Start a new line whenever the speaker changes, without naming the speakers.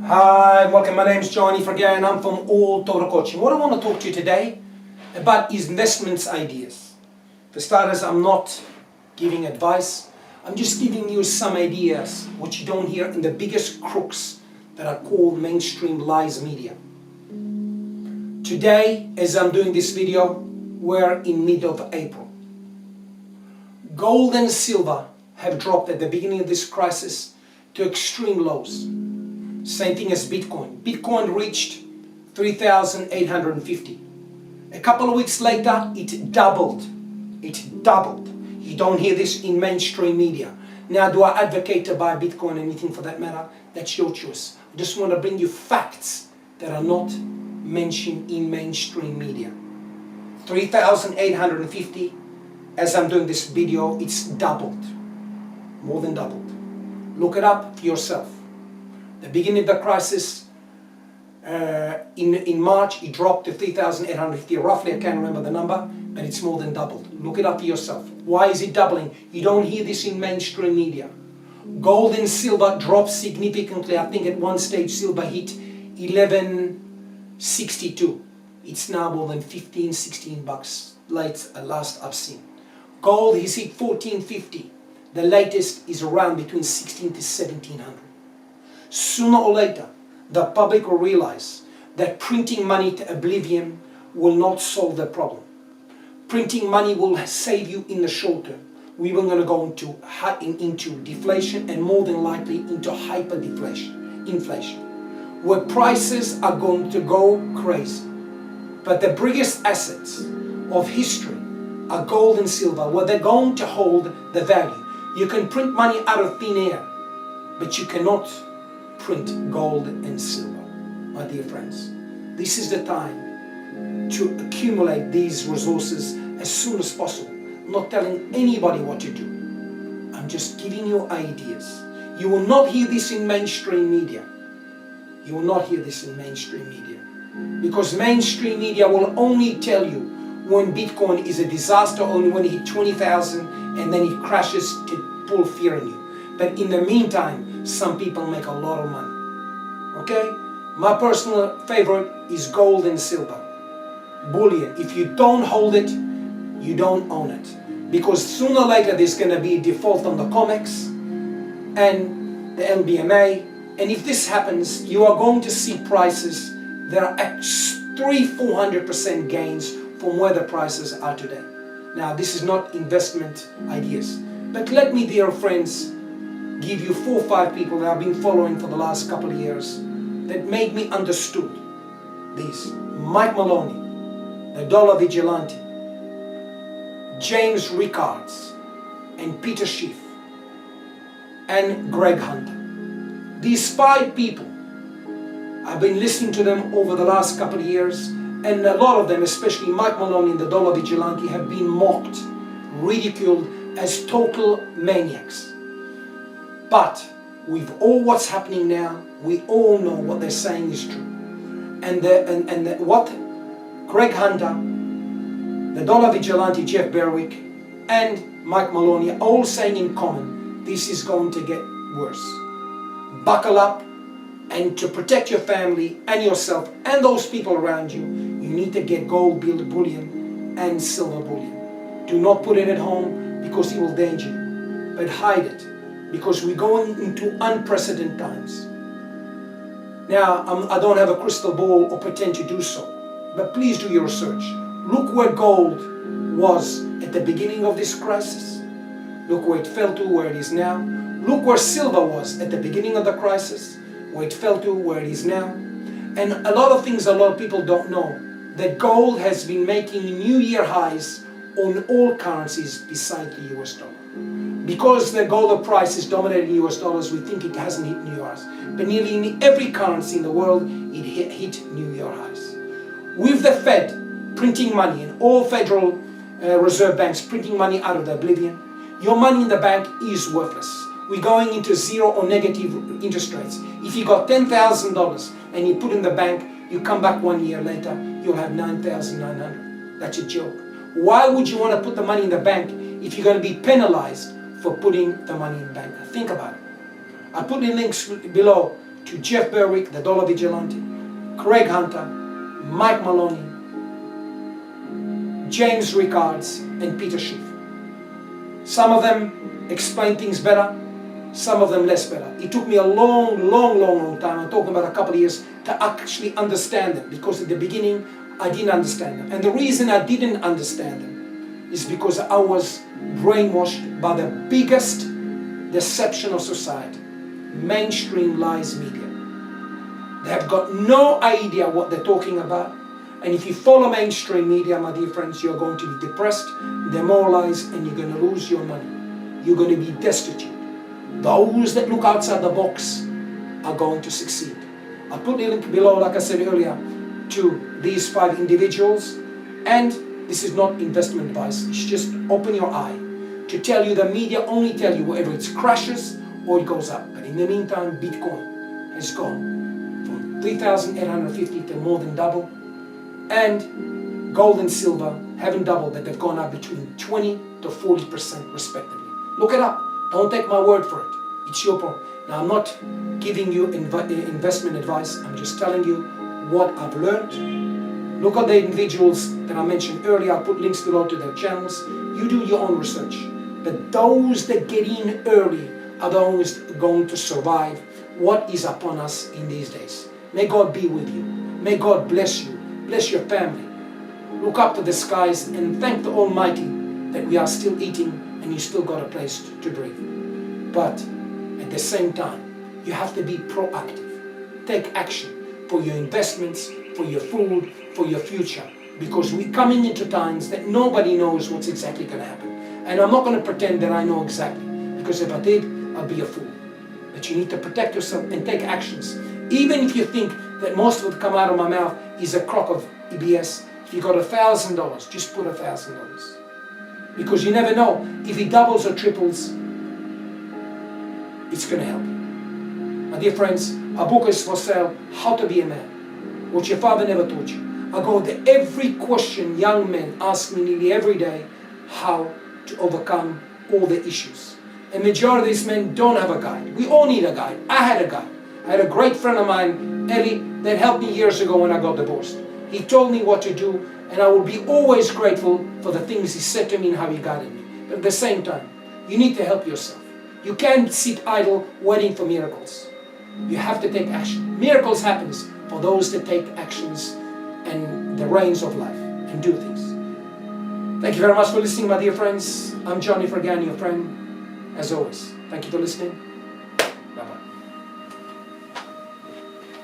Hi, welcome. My name is Johnny Forgay and I'm from All Total Coaching. What I want to talk to you today about is investments ideas. For starters, I'm not giving advice. I'm just giving you some ideas which you don't hear in the biggest crooks that are called mainstream lies media. Today, as I'm doing this video, we're in mid of April. Gold and silver have dropped at the beginning of this crisis to extreme lows. Same thing as Bitcoin. Bitcoin reached 3,850. A couple of weeks later, it doubled. It doubled. You don't hear this in mainstream media. Now, do I advocate to buy Bitcoin or anything for that matter? That's your choice. I just want to bring you facts that are not mentioned in mainstream media. 3,850. As I'm doing this video, it's doubled. More than doubled. Look it up for yourself. The beginning of the crisis, in March, it dropped to 3,850 roughly. I can't remember the number, but it's more than doubled. Look it up for yourself. Why is it doubling? You don't hear this in mainstream media. Gold and silver dropped significantly. I think at one stage silver hit 1162. It's now more than 15, 16 bucks. Last I've seen. Gold has hit 1450. The latest is around between 16 to 1700. Sooner or later, the public will realize that printing money to oblivion will not solve the problem. Printing money will save you in the short term. We were going to go into deflation and more than likely into hyperdeflation, inflation, where prices are going to go crazy. But the biggest assets of history are gold and silver, where they're going to hold the value. You can print money out of thin air, but you cannot print gold and silver, my dear friends. This is the time to accumulate these resources as soon as possible. I'm not telling anybody what to do. I'm just giving you ideas. You will not hear this in mainstream media. You will not hear this in mainstream media. Because mainstream media will only tell you when Bitcoin is a disaster, only when it hit 20,000 and then it crashes to pull fear in you. But in the meantime, some people make a lot of money. Okay? My personal favorite is gold and silver. Bullion. If you don't hold it, you don't own it. Because sooner or later there's going to be a default on the COMEX and the LBMA. And if this happens, you are going to see prices that are at 300-400% gains from where the prices are today. Now, this is not investment ideas. But let me, dear friends, give you 4 or 5 people that I've been following for the last couple of years that made me understood this. Mike Maloney, the Dollar Vigilante, James Rickards, and Peter Schiff, and Greg Hunter. These 5 people, I've been listening to them over the last couple of years, and a lot of them, especially Mike Maloney and the Dollar Vigilante, have been mocked, ridiculed as total maniacs. But with all what's happening now, we all know what they're saying is true. And what Greg Hunter, the Dollar Vigilante Jeff Berwick, and Mike Maloney are all saying in common, this is going to get worse. Buckle up, and to protect your family and yourself and those people around you, you need to get gold bullion and silver bullion. Do not put it at home because it will danger you, but hide it because we're going into unprecedented times. Now, I don't have a crystal ball or pretend to do so, but please do your research. Look where gold was at the beginning of this crisis. Look where it fell to, where it is now. Look where silver was at the beginning of the crisis, where it fell to, where it is now. And a lot of things a lot of people don't know, that gold has been making new year highs on all currencies besides the US dollar. Because the gold price is dominated in US dollars, we think it hasn't hit new year highs. But nearly in every currency in the world, it hit new year highs. With the Fed printing money and all federal reserve banks printing money out of the oblivion, your money in the bank is worthless. We're going into zero or negative interest rates. If you got $10,000 and you put in the bank, you come back 1 year later, you'll have $9,900. That's a joke. Why would you want to put the money in the bank if you're going to be penalized for putting the money in the bank? Think about it. I put in links below to Jeff Berwick, the Dollar Vigilante, Craig Hunter, Mike Maloney, James Rickards, and Peter Schiff. Some of them explain things better, some of them less better. It took me a long time, I'm talking about a couple of years, to actually understand them, because at the beginning I didn't understand them. And the reason I didn't understand them is because I was brainwashed by the biggest deception of society, mainstream lies media. They have got no idea what they're talking about. And if you follow mainstream media, my dear friends, you're going to be depressed, demoralized, and you're going to lose your money. You're going to be destitute. Those that look outside the box are going to succeed. I'll put the link below, like I said earlier, to these 5 individuals. And this is not investment advice. It's just open your eye to tell you the media only tell you whether it crashes or it goes up. But in the meantime, Bitcoin has gone from 3,850 to more than double. And gold and silver haven't doubled, but they've gone up between 20 to 40% respectively. Look it up. Don't take my word for it. It's your problem. Now, I'm not giving you investment advice. I'm just telling you what I've learned. Look at the individuals that I mentioned earlier. I'll put links below to their channels. You do your own research. But those that get in early are the ones going to survive what is upon us in these days. May God be with you. May God bless you. Bless your family. Look up to the skies and thank the Almighty that we are still eating and you still got a place to breathe. But at the same time, you have to be proactive. Take action for your investments, for your food, for your future. Because we're coming into times that nobody knows what's exactly going to happen. And I'm not going to pretend that I know exactly. Because if I did, I'd be a fool. But you need to protect yourself and take actions. Even if you think that most of what come out of my mouth is a crock of EBS, if you got $1,000, just put $1,000. Because you never know, if it doubles or triples, it's going to help you. My dear friends, our book is for sale, How to Be a Man, what your father never taught you. I go to every question young men ask me nearly every day, how to overcome all the issues. And majority of these men don't have a guide. We all need a guide. I had a guide. I had a great friend of mine, Ellie, that helped me years ago when I got divorced. He told me what to do, and I will be always grateful for the things he said to me and how he guided me. But at the same time, you need to help yourself. You can't sit idle waiting for miracles. You have to take action. Miracles happens for those that take actions and the reins of life and do things. Thank you very much for listening, my dear friends. I'm Johnny Fergan, your friend. As always, thank you for listening.